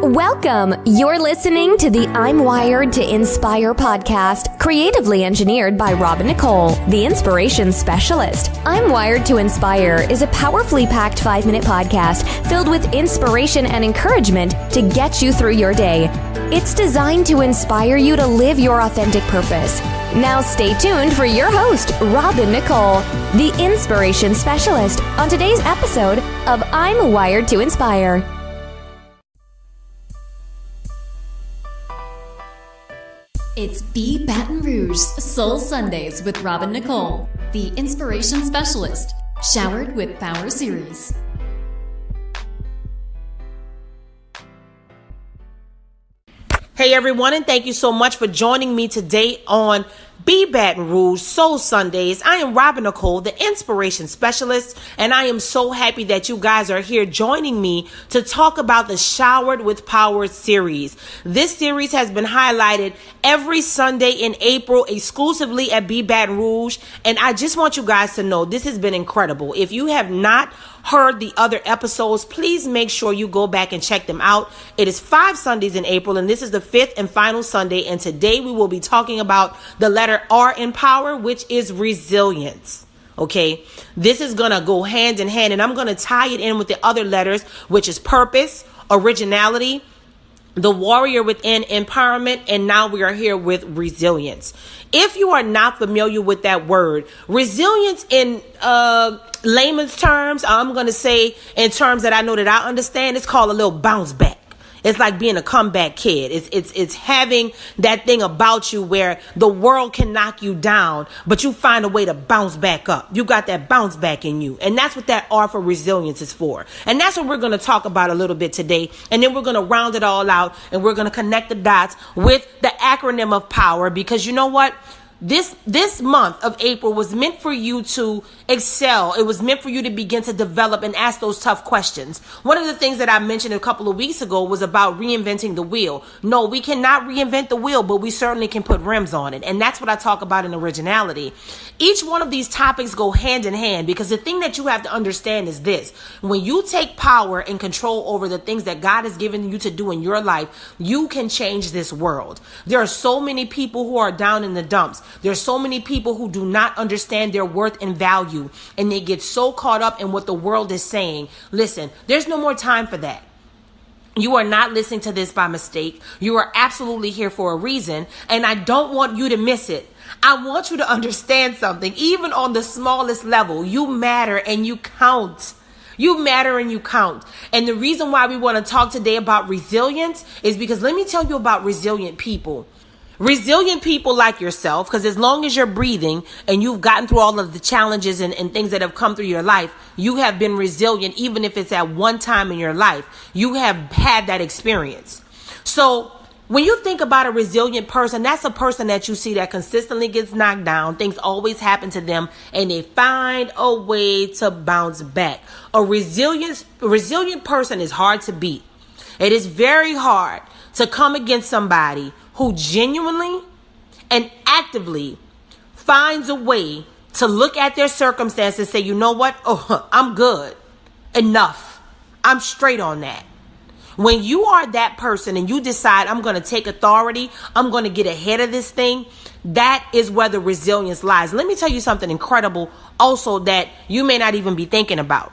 Welcome. You're listening to the I'm Wired to Inspire podcast, creatively engineered by Robin Nicole, the inspiration specialist. I'm Wired to Inspire is a powerfully packed 5-minute podcast filled with inspiration and encouragement to get you through your day. It's designed to inspire you to live your authentic purpose. Now stay tuned for your host, Robin Nicole, the inspiration specialist, on today's episode of I'm Wired to Inspire. It's BeBatonRouge Soul Sundays with Robin Nicole, the inspiration specialist, showered with power series. Hey everyone, and thank you so much for joining me today on BeBatonRouge Soul Sundays. I am Robin Nicole, the inspiration specialist, and I am so happy that you guys are here joining me to talk about the Showered with Power series. This series has been highlighted every Sunday in April exclusively at BeBatonRouge, and I just want you guys to know this has been incredible. If you have not heard the other episodes, please make sure you go back and check them out. It is 5 Sundays in April, and this is the 5th and final Sunday. And today we will be talking about the letter R in power, which is resilience. Okay, this is going to go hand in hand, and I'm going to tie it in with the other letters, which is purpose, originality, the warrior within, empowerment, and now we are here with resilience. If you are not familiar with that word, resilience in layman's terms, I'm going to say in terms that I know that I understand, it's called a little bounce back. It's like being a comeback kid. It's having that thing about you where the world can knock you down, but you find a way to bounce back up. You got that bounce back in you. And that's what that R for resilience is for. And that's what we're going to talk about a little bit today. And then we're going to round it all out, and we're going to connect the dots with the acronym of POWER, because you know what? This month of April was meant for you to excel. It was meant for you to begin to develop and ask those tough questions. One of the things that I mentioned a couple of weeks ago was about reinventing the wheel. No, we cannot reinvent the wheel, but we certainly can put rims on it. And that's what I talk about in originality. Each one of these topics go hand in hand, because the thing that you have to understand is this. When you take power and control over the things that God has given you to do in your life, you can change this world. There are so many people who are down in the dumps. There's so many people who do not understand their worth and value, and they get so caught up in what the world is saying. Listen, there's no more time for that. You are not listening to this by mistake. You are absolutely here for a reason, and I don't want you to miss it. I want you to understand something. Even on the smallest level, you matter and you count. You matter and you count. And the reason why we want to talk today about resilience is because let me tell you about resilient people. Resilient people like yourself, because as long as you're breathing and you've gotten through all of the challenges and things that have come through your life, you have been resilient. Even if it's at one time in your life, you have had that experience. So when you think about a resilient person, that's a person that you see that consistently gets knocked down. Things always happen to them, and they find a way to bounce back. A resilient person is hard to beat. It is very hard to come against somebody who genuinely and actively finds a way to look at their circumstances and say, you know what? Oh, I'm good. Enough. I'm straight on that. When you are that person and you decide, I'm going to take authority, I'm going to get ahead of this thing, that is where the resilience lies. Let me tell you something incredible also that you may not even be thinking about.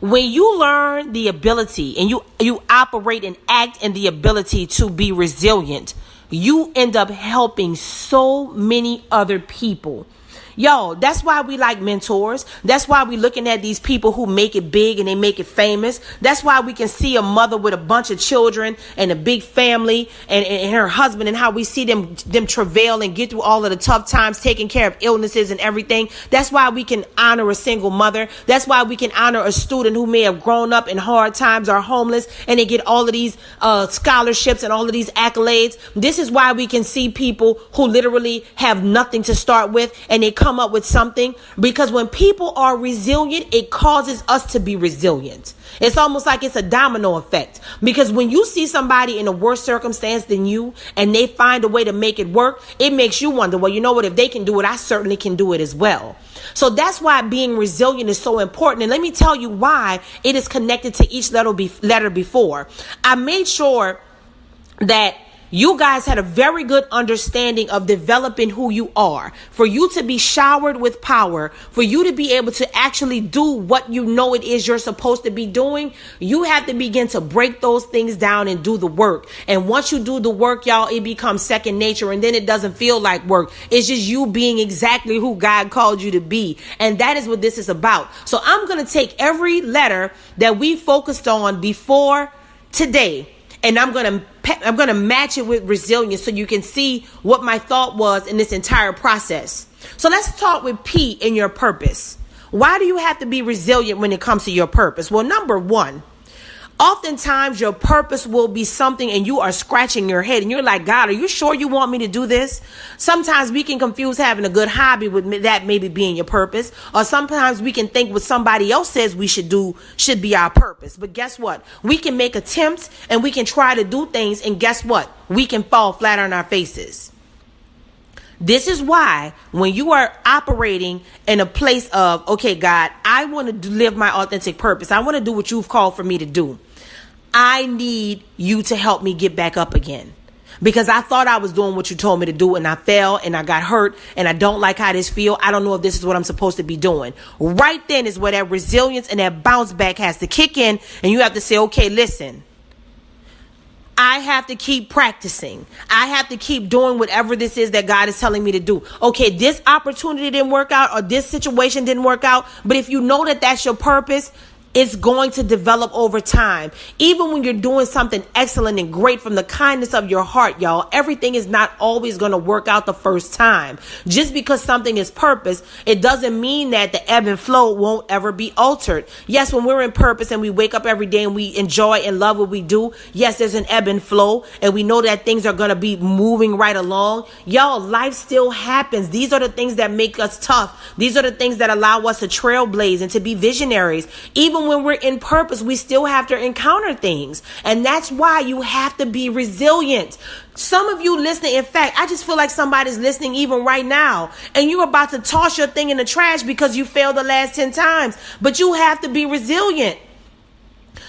When you learn the ability and you operate and act in the ability to be resilient, you end up helping so many other people. Yo, that's why we like mentors. That's why we looking at these people who make it big and they make it famous. That's why we can see a mother with a bunch of children and a big family and her husband, and how we see them travail and get through all of the tough times, taking care of illnesses and everything. That's why we can honor a single mother. That's why we can honor a student who may have grown up in hard times or homeless, and they get all of these scholarships and all of these accolades. This is why we can see people who literally have nothing to start with, and they come up with something, because when people are resilient, it causes us to be resilient. It's almost like it's a domino effect, because when you see somebody in a worse circumstance than you and they find a way to make it work, it makes you wonder, well, you know what, if they can do it, I certainly can do it as well. So that's why being resilient is so important. And let me tell you why it is connected to each letter before. I made sure that you guys had a very good understanding of developing who you are, for you to be showered with power, for you to be able to actually do what you know it is you're supposed to be doing. You have to begin to break those things down and do the work. And once you do the work, y'all, it becomes second nature, and then it doesn't feel like work. It's just you being exactly who God called you to be. And that is what this is about. So I'm going to take every letter that we focused on before today, and I'm going to match it with resilience so you can see what my thought was in this entire process. So let's talk with P in your purpose. Why do you have to be resilient when it comes to your purpose? Well, number one, oftentimes your purpose will be something and you are scratching your head and you're like, God, are you sure you want me to do this? Sometimes we can confuse having a good hobby with that maybe being your purpose. Or sometimes we can think what somebody else says we should do should be our purpose. But guess what? We can make attempts and we can try to do things, and guess what? We can fall flat on our faces. This is why when you are operating in a place of, okay, God, I want to live my authentic purpose. I want to do what you've called for me to do. I need you to help me get back up again, because I thought I was doing what you told me to do, and I fell and I got hurt, and I don't like how this feels. I don't know if this is what I'm supposed to be doing. Right then is where that resilience and that bounce back has to kick in, and you have to say, okay, listen, I have to keep practicing. I have to keep doing whatever this is that God is telling me to do. Okay, this opportunity didn't work out, or this situation didn't work out. But if you know that that's your purpose, it's going to develop over time. Even when you're doing something excellent and great from the kindness of your heart, y'all, everything is not always going to work out the first time. Just because something is purpose, it doesn't mean that the ebb and flow won't ever be altered. Yes, when we're in purpose and we wake up every day and we enjoy and love what we do, yes, there's an ebb and flow, and we know that things are going to be moving right along. Y'all, life still happens. These are the things that make us tough. These are the things that allow us to trailblaze and to be visionaries. Even when we're in purpose, we still have to encounter things. And that's why you have to be resilient. Some of you listening, in fact, I just feel like somebody's listening even right now, and you're about to toss your thing in the trash because you failed the last 10 times. But you have to be resilient.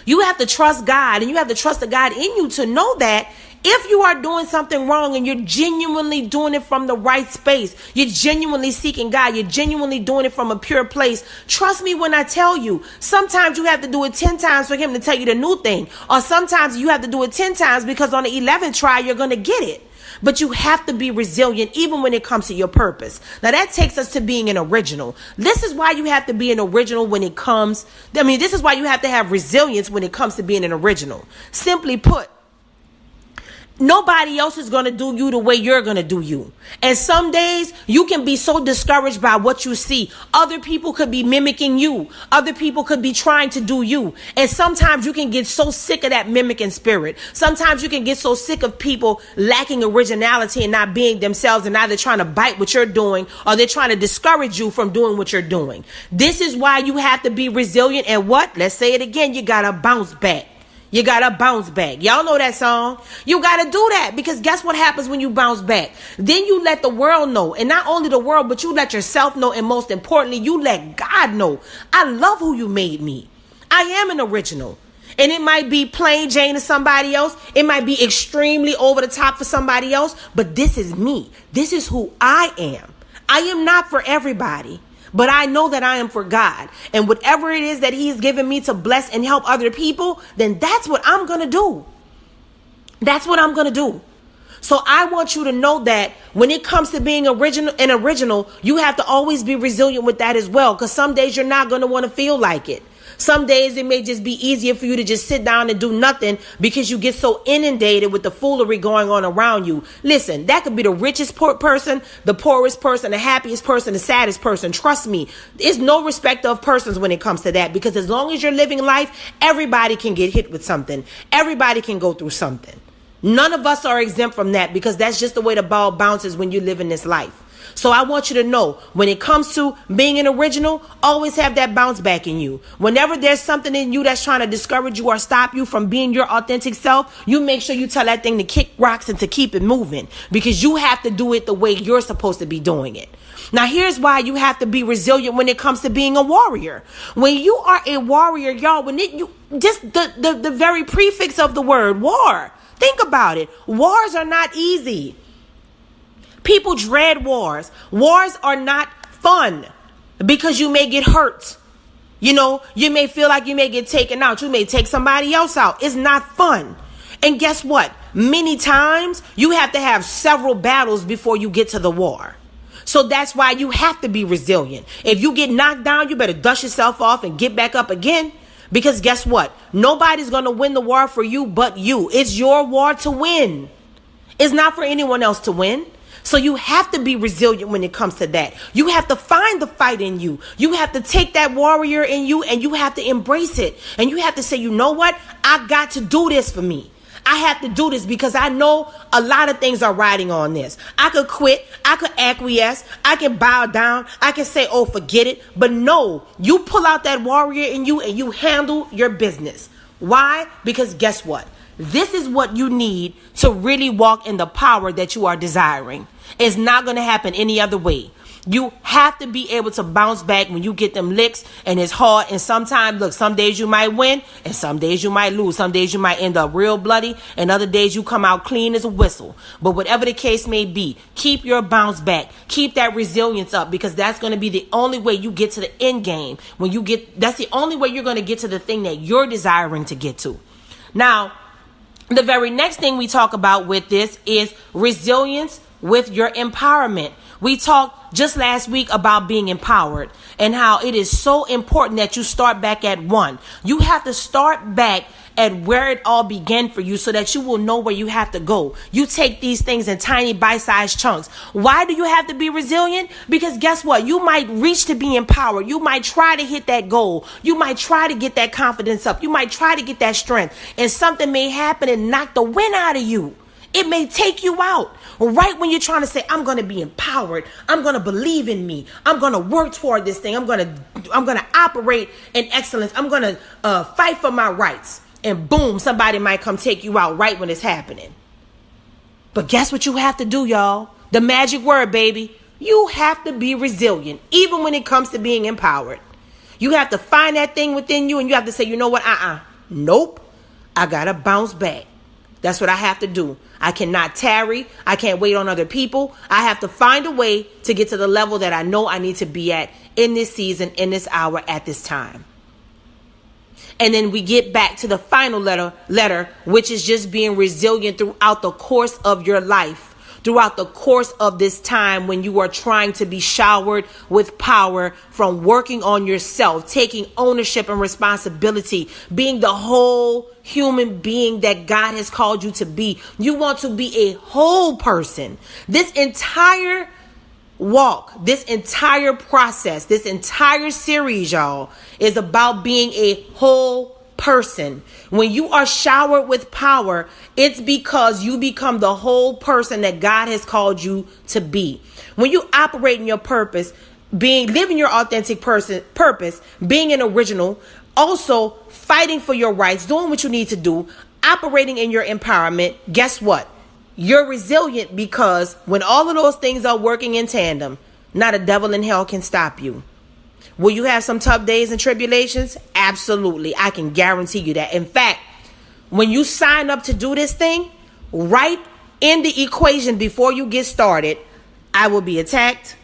You have to trust God, and you have to trust the God in you to know that if you are doing something wrong and you're genuinely doing it from the right space, you're genuinely seeking God, you're genuinely doing it from a pure place, trust me when I tell you, sometimes you have to do it 10 times for him to tell you the new thing. Or sometimes you have to do it 10 times because on the 11th try, you're going to get it. But you have to be resilient even when it comes to your purpose. Now that takes us to being an original. This is why you have to be an original when it comes. This is why you have to have resilience when it comes to being an original. Simply put, nobody else is going to do you the way you're going to do you. And some days you can be so discouraged by what you see. Other people could be mimicking you. Other people could be trying to do you. And sometimes you can get so sick of that mimicking spirit. Sometimes you can get so sick of people lacking originality and not being themselves, and either trying to bite what you're doing or they're trying to discourage you from doing what you're doing. This is why you have to be resilient. And what? Let's say it again. You got to bounce back. You got to bounce back. Y'all know that song. You got to do that, because guess what happens when you bounce back? Then you let the world know. And not only the world, but you let yourself know. And most importantly, you let God know. I love who you made me. I am an original. And it might be plain Jane to somebody else. It might be extremely over the top for somebody else. But this is me. This is who I am. I am not for everybody. But I know that I am for God. And whatever it is that he's given me to bless and help other people, then that's what I'm going to do. That's what I'm going to do. So I want you to know that when it comes to being original, you have to always be resilient with that as well. Because some days you're not going to want to feel like it. Some days it may just be easier for you to just sit down and do nothing because you get so inundated with the foolery going on around you. Listen, that could be the richest person, the poorest person, the happiest person, the saddest person. Trust me, there's no respect of persons when it comes to that, because as long as you're living life, everybody can get hit with something. Everybody can go through something. None of us are exempt from that, because that's just the way the ball bounces when you live in this life. So I want you to know, when it comes to being an original, always have that bounce back in you. Whenever there's something in you that's trying to discourage you or stop you from being your authentic self, you make sure you tell that thing to kick rocks and to keep it moving, because you have to do it the way you're supposed to be doing it. Now, here's why you have to be resilient when it comes to being a warrior. When you are a warrior, y'all, the very prefix of the word war, think about it. Wars are not easy. People dread wars. Wars are not fun because you may get hurt. You may feel like you may get taken out. You may take somebody else out. It's not fun. And guess what? Many times you have to have several battles before you get to the war. So that's why you have to be resilient. If you get knocked down, you better dust yourself off and get back up again. Because guess what? Nobody's going to win the war for you but you. It's your war to win. It's not for anyone else to win. So you have to be resilient when it comes to that. You have to find the fight in you. You have to take that warrior in you and you have to embrace it. And you have to say, you know what? I got to do this for me. I have to do this because I know a lot of things are riding on this. I could quit. I could acquiesce. I can bow down. I can say, oh, forget it. But no, you pull out that warrior in you and you handle your business. Why? Because guess what? This is what you need to really walk in the power that you are desiring. It's not going to happen any other way. You have to be able to bounce back when you get them licks, and it's hard. And sometimes, look, some days you might win and some days you might lose. Some days you might end up real bloody and other days you come out clean as a whistle. But whatever the case may be, keep your bounce back. Keep that resilience up, because that's going to be the only way you get to the end game. That's the only way you're going to get to the thing that you're desiring to get to. Now, the very next thing we talk about with this is resilience with your empowerment. We talked just last week about being empowered and how it is so important that you start back at one. You have to start back at where it all began for you so that you will know where you have to go. You take these things in tiny bite-sized chunks. Why do you have to be resilient? Because guess what? You might reach to be empowered. You might try to hit that goal. You might try to get that confidence up. You might try to get that strength, and something may happen and knock the wind out of you. It may take you out right when you're trying to say, I'm going to be empowered. I'm going to believe in me. I'm going to work toward this thing. I'm going to operate in excellence. I'm going to fight for my rights. And boom, somebody might come take you out right when it's happening. But guess what you have to do, y'all? The magic word, baby. You have to be resilient, even when it comes to being empowered. You have to find that thing within you and you have to say, you know what? Nope. I got to bounce back. That's what I have to do. I cannot tarry. I can't wait on other people. I have to find a way to get to the level that I know I need to be at in this season, in this hour, at this time. And then we get back to the final letter, which is just being resilient throughout the course of your life. Throughout the course of this time when you are trying to be showered with power from working on yourself, taking ownership and responsibility, being the whole human being that God has called you to be. You want to be a whole person. This entire walk, this entire process, this entire series, y'all, is about being a whole person. When you are showered with power, it's because you become the whole person that God has called you to be. When you operate in your purpose, living your authentic purpose, being an original, also fighting for your rights, doing what you need to do, operating in your empowerment, guess what? You're resilient, because when all of those things are working in tandem, not a devil in hell can stop you. Will you have some tough days and tribulations? Absolutely. I can guarantee you that. In fact, when you sign up to do this thing, right in the equation before you get started, I will be attacked.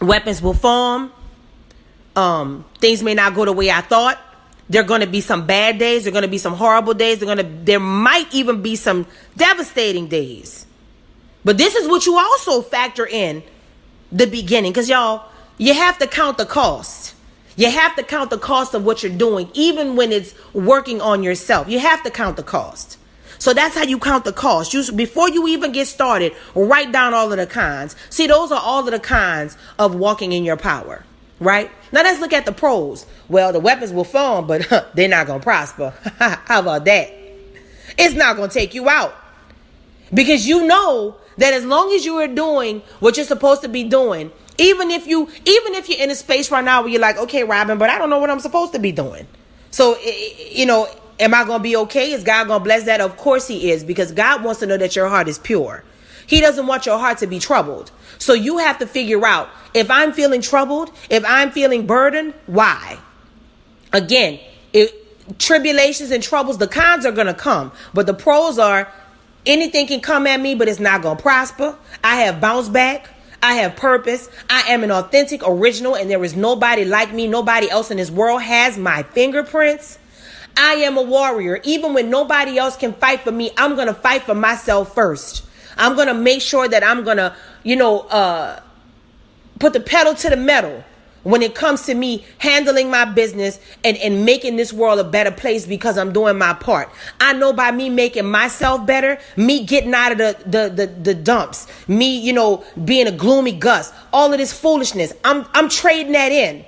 Weapons will form. Things may not go the way I thought. There are going to be some bad days. There are going to be some horrible days. There might even be some devastating days. But this is what you also factor in the beginning, because y'all, you have to count the cost. You have to count the cost of what you're doing, even when it's working on yourself. You have to count the cost. So that's how you count the cost. Before you even get started, write down all of the cons. See, those are all of the cons of walking in your power, right? Now let's look at the pros. Well, the weapons will form, but they're not going to prosper. How about that? It's not going to take you out, because you know that as long as you are doing what you're supposed to be doing, even if you're in a space right now where you're like, okay, Robin, but I don't know what I'm supposed to be doing. So, am I going to be okay? Is God going to bless that? Of course he is, because God wants to know that your heart is pure. He doesn't want your heart to be troubled. So you have to figure out, if I'm feeling troubled, if I'm feeling burdened, why? Again, tribulations and troubles, the cons are going to come, but the pros are, anything can come at me, but it's not going to prosper. I have bounced back. I have purpose. I am an authentic original, and there is nobody like me. Nobody else in this world has my fingerprints. I am a warrior. Even when nobody else can fight for me, I'm going to fight for myself first. I'm going to make sure that I'm going to, put the pedal to the metal when it comes to me handling my business and making this world a better place, because I'm doing my part. I know by me making myself better, me getting out of the dumps, me, being a gloomy Gus, all of this foolishness, I'm trading that in.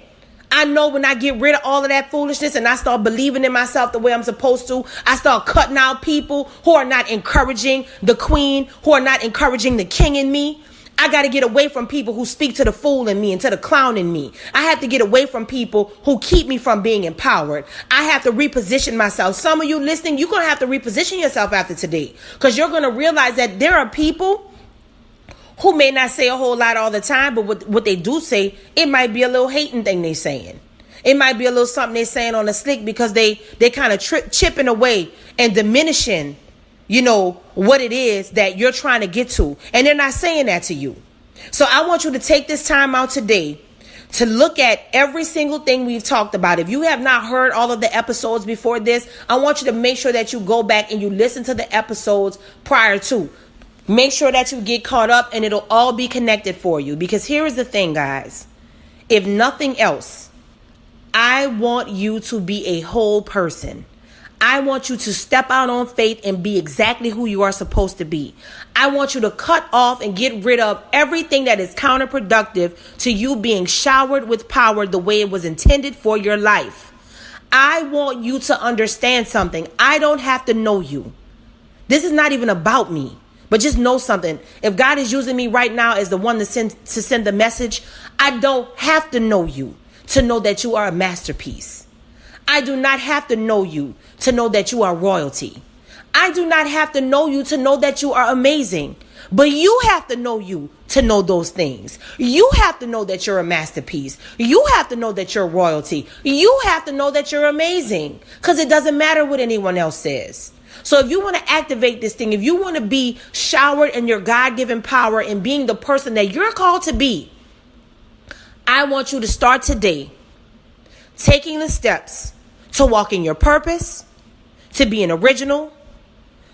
I know when I get rid of all of that foolishness and I start believing in myself the way I'm supposed to, I start cutting out people who are not encouraging the queen, who are not encouraging the king in me. I got to get away from people who speak to the fool in me and to the clown in me. I have to get away from people who keep me from being empowered. I have to reposition myself. Some of you listening, you're going to have to reposition yourself after today, because you're going to realize that there are people who may not say a whole lot all the time, but what they do say, it might be a little hating thing they saying. It might be a little something they saying on the slick, because they kind of chipping away and diminishing what it is that you're trying to get to. And they're not saying that to you. So I want you to take this time out today to look at every single thing we've talked about. If you have not heard all of the episodes before this, I want you to make sure that you go back and you listen to the episodes prior to. Make sure that you get caught up, and it'll all be connected for you. Because here is the thing, guys. If nothing else, I want you to be a whole person. I want you to step out on faith and be exactly who you are supposed to be. I want you to cut off and get rid of everything that is counterproductive to you being showered with power the way it was intended for your life. I want you to understand something. I don't have to know you. This is not even about me, but just know something. If God is using me right now as the one to send the message, I don't have to know you to know that you are a masterpiece. I do not have to know you to know that you are royalty. I do not have to know you to know that you are amazing. But you have to know you to know those things. You have to know that you're a masterpiece. You have to know that you're royalty. You have to know that you're amazing, because it doesn't matter what anyone else says. So if you want to activate this thing, if you want to be showered in your God-given power and being the person that you're called to be, I want you to start today taking the steps to walk in your purpose, to be an original,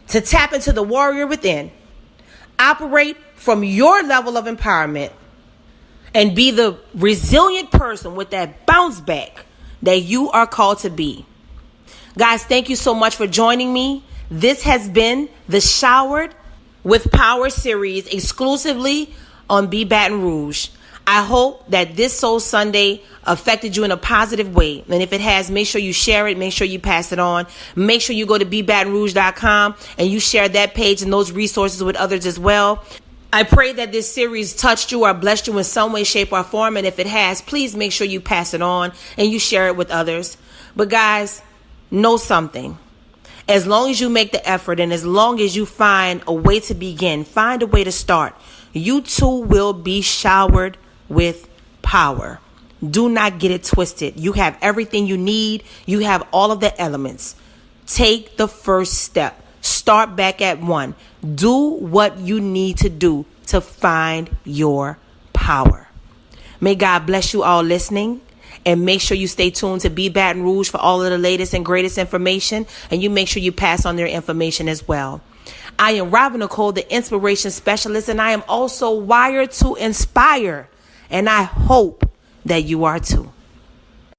to tap into the warrior within, operate from your level of empowerment, and be the resilient person with that bounce back that you are called to be. Guys, thank you so much for joining me. This has been the Showered with Power series exclusively on BeBatonRouge. I hope that this Soul Sunday affected you in a positive way. And if it has, make sure you share it. Make sure you pass it on. Make sure you go to BeBatonRouge.com and you share that page and those resources with others as well. I pray that this series touched you or blessed you in some way, shape, or form. And if it has, please make sure you pass it on and you share it with others. But guys, know something. As long as you make the effort and as long as you find a way to begin, find a way to start, you too will be showered with power. Do not get it twisted. You have everything you need. You have all of the elements. Take the first step. Start back at one. Do what you need to do to find your power. May God bless you all listening. And make sure you stay tuned to BeBatonRouge for all of the latest and greatest information. And you make sure you pass on their information as well. I am Robin Nicole, the inspiration specialist, and I am also wired to inspire. And I hope that you are too.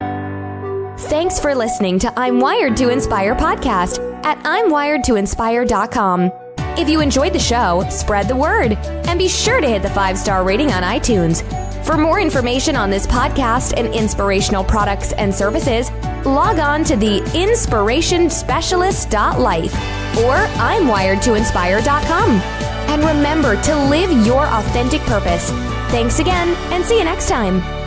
Thanks for listening to I'm Wired to Inspire podcast at I'mWiredToInspire.com. If you enjoyed the show, spread the word and be sure to hit the 5-star rating on iTunes. For more information on this podcast and inspirational products and services, log on to the inspirationspecialist.life or I'mWiredToInspire.com. And remember to live your authentic purpose. Thanks again, and see you next time.